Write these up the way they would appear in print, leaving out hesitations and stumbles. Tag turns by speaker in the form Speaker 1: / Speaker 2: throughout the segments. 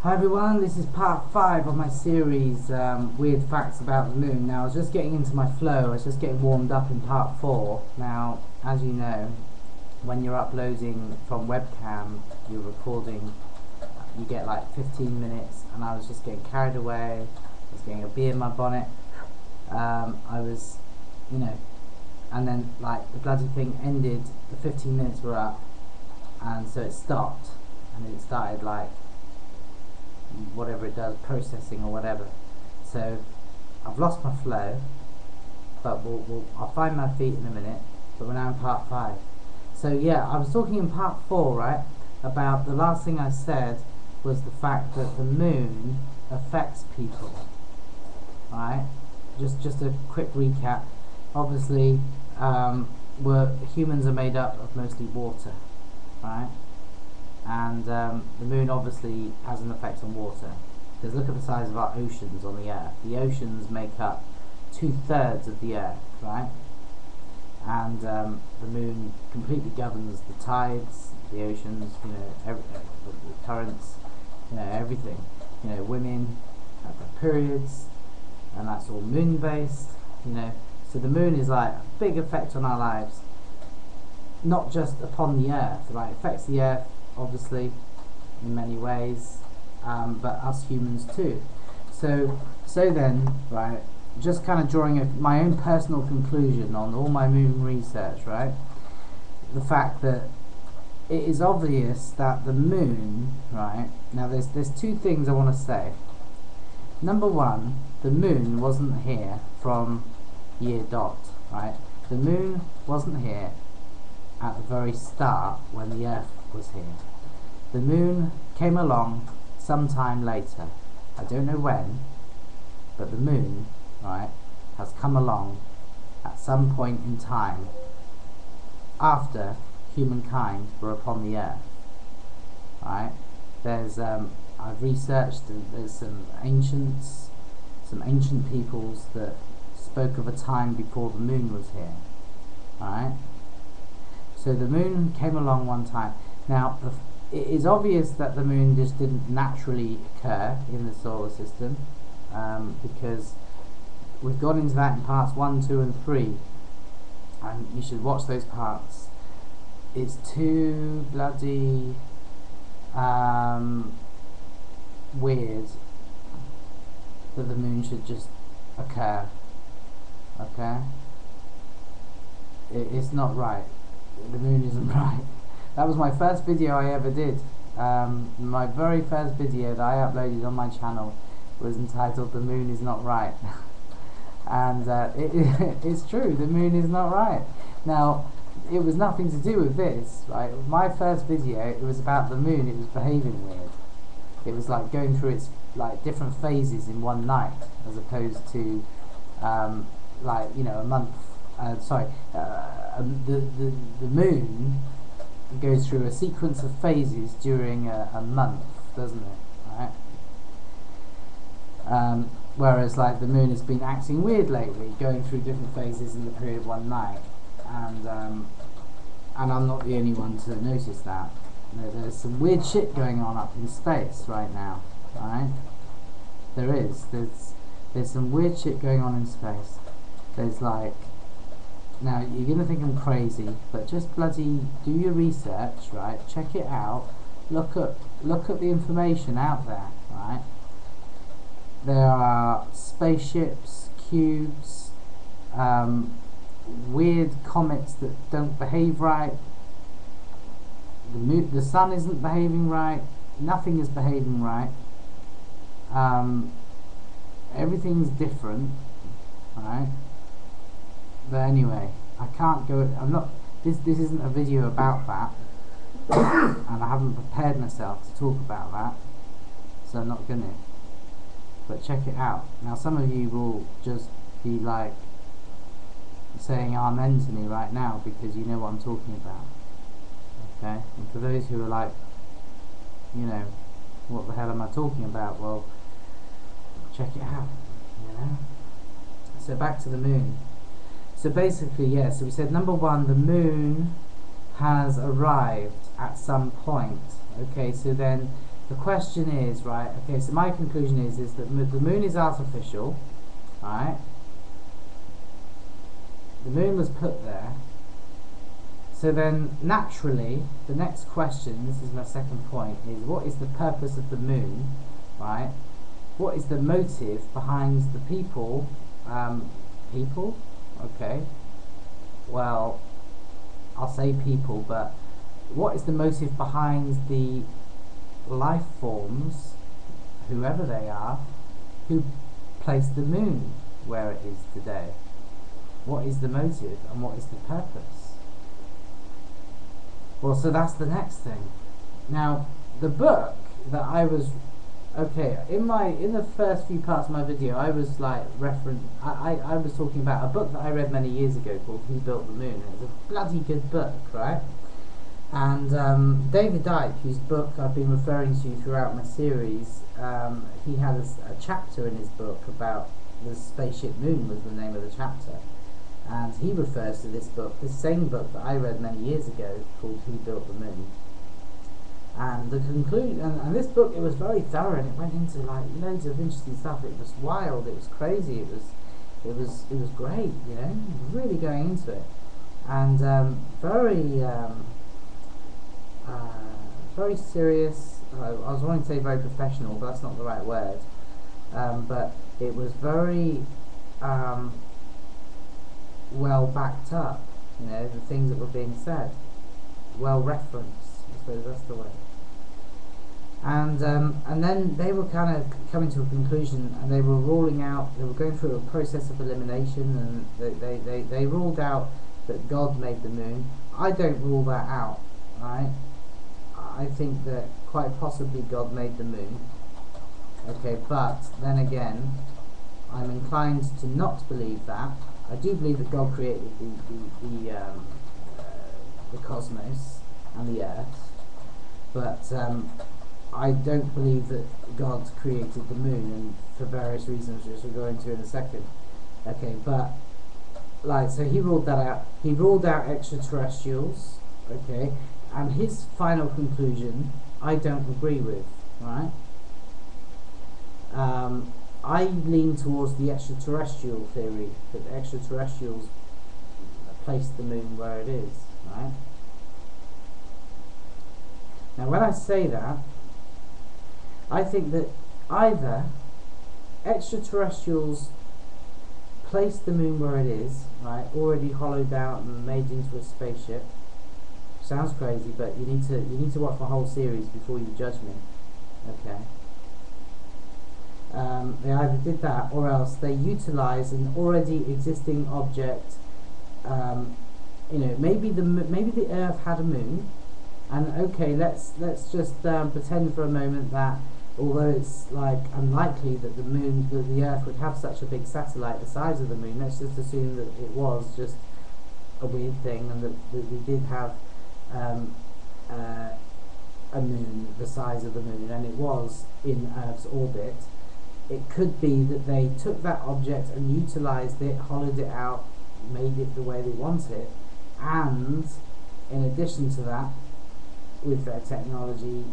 Speaker 1: Hi everyone, this is part 5 of my series, Weird Facts About the Moon. Now I was just getting into my flow, I was just getting warmed up in part 4. Now, as you know, when you're uploading from webcam, you're recording, you get like 15 minutes, and I was just getting carried away, I was getting a bee in my bonnet, I was, and then like the bloody thing ended, the 15 minutes were up, and so it stopped, and it started like, whatever it does, processing or whatever. So I've lost my flow, but I'll find my feet in a minute. But we're now in part 5. So yeah, I was talking in part 4, right, about the last thing I said was the fact that the moon affects people. Right? Just a quick recap. Obviously, humans are made up of mostly water, right? And the moon obviously has an effect on water, because look at the size of our oceans on the Earth. The oceans make up 2/3 of the Earth, right? And the moon completely governs the tides, the oceans, the currents, everything. Women have their periods, and that's all moon based. So the moon is like a big effect on our lives, not just upon the Earth, right? It affects the Earth obviously in many ways, but us humans too. So then, right, just kind of drawing my own personal conclusion on all my moon research, right, the fact that it is obvious that the moon, right, now there's two things I want to say. Number one, the moon wasn't here from year dot, right? The moon wasn't here at the very start when the Earth was here. The moon came along sometime later. I don't know when, but the moon, right, has come along at some point in time after humankind were upon the Earth. Right? There's I've researched, and there's some ancient peoples that spoke of a time before the moon was here. Right? So the moon came along one time. Now, it is obvious that the moon just didn't naturally occur in the solar system, because we've gone into that in parts 1, 2 and 3, and you should watch those parts. It's too bloody weird that the moon should just occur. Okay? It's not right. The moon isn't right. That was my first video I ever did. My very first video that I uploaded on my channel was entitled "The Moon is Not Right." And it's true, the moon is not right. Now, it was nothing to do with this, right? My first video, it was about the moon. It was behaving weird. It was like going through its like different phases in one night, as opposed to a month. The moon goes through a sequence of phases during a month, doesn't it? Right? Whereas like the moon has been acting weird lately, going through different phases in the period of one night, and I'm not the only one to notice that. There's some weird shit going on up in space right now, right? There's some weird shit going on in space. There's like, now you're gonna think I'm crazy, but just bloody do your research, right? Check it out. Look at the information out there, right? There are spaceships, cubes, weird comets that don't behave right. The sun isn't behaving right. Nothing is behaving right. Everything's different, right? But anyway, I can't go. I'm not. This isn't a video about that, and I haven't prepared myself to talk about that, so I'm not gonna. But check it out. Now, some of you will just be like saying amen to me right now because you know what I'm talking about. Okay, and for those who are like, what the hell am I talking about? Well, check it out. So back to the moon. So basically, yeah, so we said number one, the moon has arrived at some point. Okay, so then the question is, right, okay, so my conclusion is that the moon is artificial, right? The moon was put there. So then, naturally, the next question, this is my second point, is what is the purpose of the moon, right? What is the motive behind the people? People? Okay. Well, I'll say people, but what is the motive behind the life forms, whoever they are, who placed the moon where it is today? What is the motive and what is the purpose? Well, so that's the next thing. Now, the book that I was in the first few parts of my video, I was like I was talking about a book that I read many years ago called Who Built the Moon. It was a bloody good book, right? And David Icke, whose book I've been referring to throughout my series, he had a chapter in his book about the spaceship moon, was the name of the chapter. And he refers to this book, this same book that I read many years ago, called Who Built the Moon. And the conclusion, and this book, it was very thorough, and it went into like loads of interesting stuff. It was wild, it was crazy, it was great, you know, really going into it, and very serious. I was wanting to say very professional, but that's not the right word. But it was very well backed up, you know, the things that were being said, well referenced, I suppose that's the word. And then they were kind of coming to a conclusion, and they were ruling out, they were going through a process of elimination, and they ruled out that God made the moon. I don't rule that out, right? I think that quite possibly God made the moon. Okay, but then again, I'm inclined to not believe that. I do believe that God created the cosmos and the earth, but I don't believe that God created the moon, and for various reasons which we'll go into in a second. Okay, but like, so he ruled that out. He ruled out extraterrestrials. Okay, and his final conclusion I don't agree with, right? I lean towards the extraterrestrial theory, that the extraterrestrials placed the moon where it is, right? Now when I say that, I think that either extraterrestrials placed the moon where it is, right, already hollowed out and made into a spaceship. Sounds crazy, but you need to watch my whole series before you judge me. Okay. They either did that, or else they utilized an already existing object. You know, maybe the Earth had a moon, and okay, let's just pretend for a moment that, although it's like unlikely that the Earth would have such a big satellite the size of the moon, let's just assume that it was just a weird thing, and that we did have a moon the size of the moon, and it was in Earth's orbit. It could be that they took that object and utilized it, hollowed it out, made it the way they want it, and in addition to that, with their technology,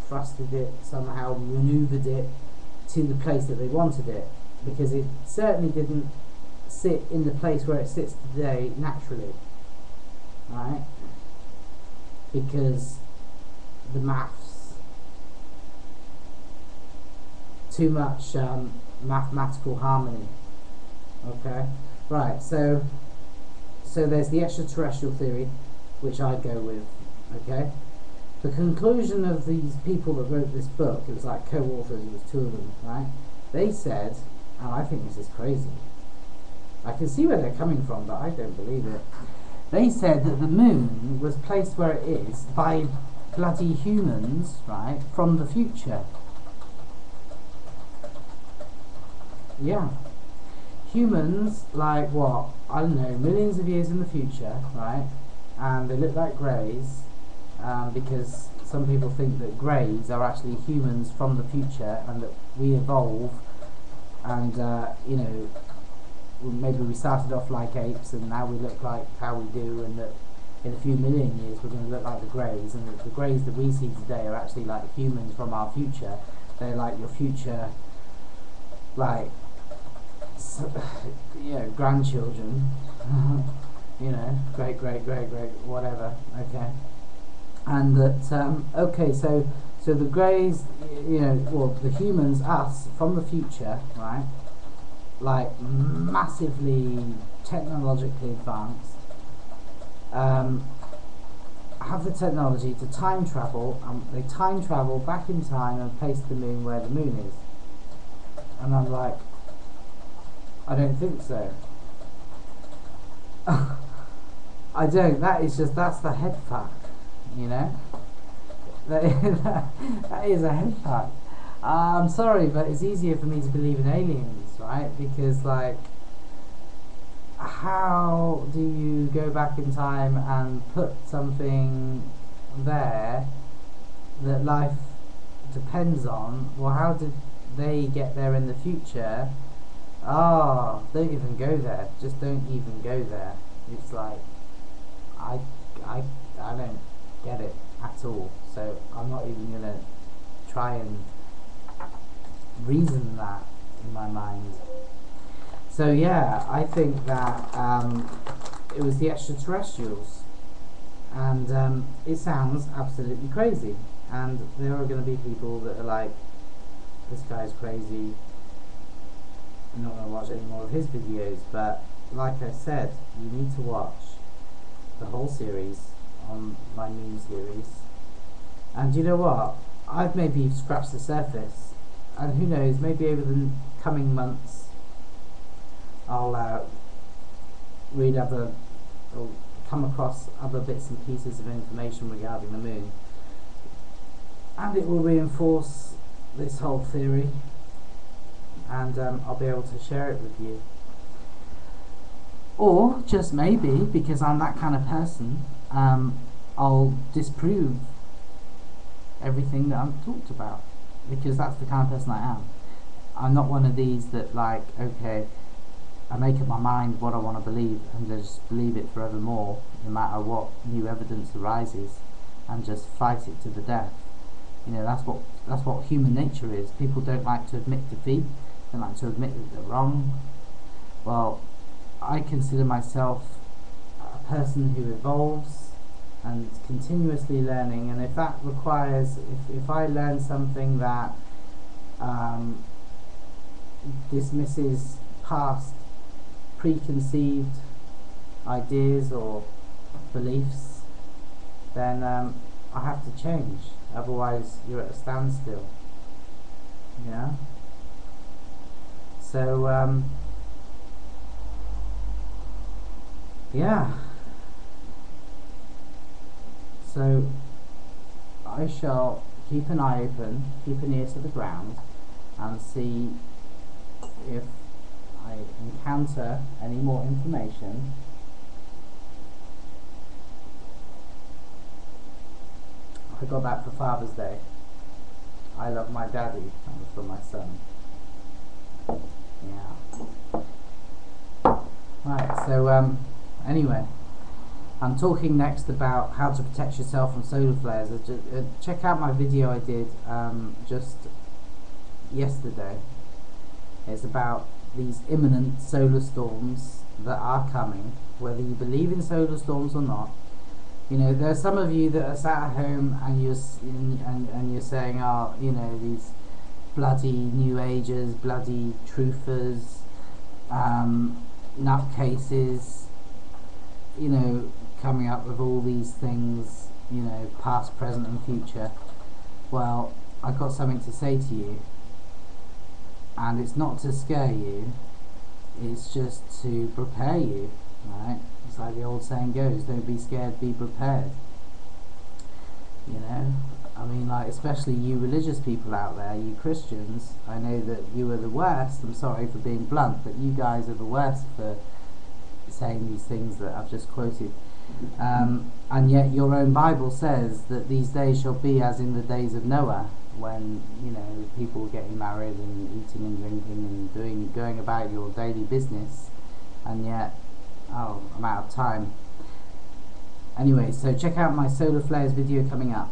Speaker 1: thrusted it, somehow maneuvered it to the place that they wanted it, because it certainly didn't sit in the place where it sits today naturally, right? Because the maths, too much mathematical harmony. Okay, right, so there's the extraterrestrial theory, which I'd go with. Okay, the conclusion of these people that wrote this book, it was like co-authors, it was two of them, right? They said, and I think this is crazy, I can see where they're coming from, but I don't believe it. They said that the moon was placed where it is by bloody humans, right, from the future. Yeah. Humans, like what, I don't know, millions of years in the future, right? And they look like greys, because some people think that greys are actually humans from the future, and that we evolve, and you know, maybe we started off like apes and now we look like how we do, and that in a few million years we're going to look like the Greys, and the Greys that we see today are actually like humans from our future. They're like your future, like, grandchildren, great, whatever. Okay, and that okay, so the Greys, the humans, us from the future, right? Like massively technologically advanced, have the technology to time travel, and they time travel back in time and place the moon where the moon is. And I'm like, I don't think so. I don't. That's the head fuck, that is a head fuck. I'm sorry, but it's easier for me to believe in aliens, right? Because, like, how do you go back in time and put something there that life depends on? Well, how did they get there in the future? Don't even go there. Just don't even go there. It's like, I don't get it at all. So I'm not even gonna try and reason that in my mind. So yeah, I think that it was the extraterrestrials, and it sounds absolutely crazy. And there are going to be people that are like, this guy's crazy, I'm not going to watch any more of his videos. But like I said, you need to watch the whole series on my Moon series. And you know what? I've maybe scratched the surface, and who knows, maybe over the coming months I'll read other, or come across other bits and pieces of information regarding the moon, and it will reinforce this whole theory, and I'll be able to share it with you. Or just maybe, because I'm that kind of person, I'll disprove everything that I've talked about, because that's the kind of person I am. I'm not one of these that, like, okay, I make up my mind what I want to believe and just believe it forevermore, no matter what new evidence arises, and just fight it to the death. That's what human nature is. People don't like to admit defeat, don't like to admit that they're wrong. Well, I consider myself a person who evolves and continuously learning, and if that requires, if I learn something that dismisses past preconceived ideas or beliefs, then I have to change. Otherwise, you're at a standstill. So yeah. So I shall keep an eye open, keep an ear to the ground, and see if I encounter any more information. I got that for Father's Day. I love my daddy. That was for my son. Yeah. Right, so anyway, I'm talking next about how to protect yourself from solar flares. Check out my video I did just yesterday. It's about these imminent solar storms that are coming, whether you believe in solar storms or not. There are some of you that are sat at home and you're saying, oh, these bloody New Agers, bloody truthers, nutcases, coming up with all these things, past, present and future. Well, I've got something to say to you, and it's not to scare you, it's just to prepare you, right? It's like the old saying goes, don't be scared, be prepared. I mean, like, especially you religious people out there, you Christians, I know that you are the worst. I'm sorry for being blunt, but you guys are the worst for saying these things that I've just quoted. And yet your own Bible says that these days shall be as in the days of Noah, when people were getting married and eating and drinking and going about your daily business. And yet, I'm out of time. Anyway, so check out my solar flares video coming up.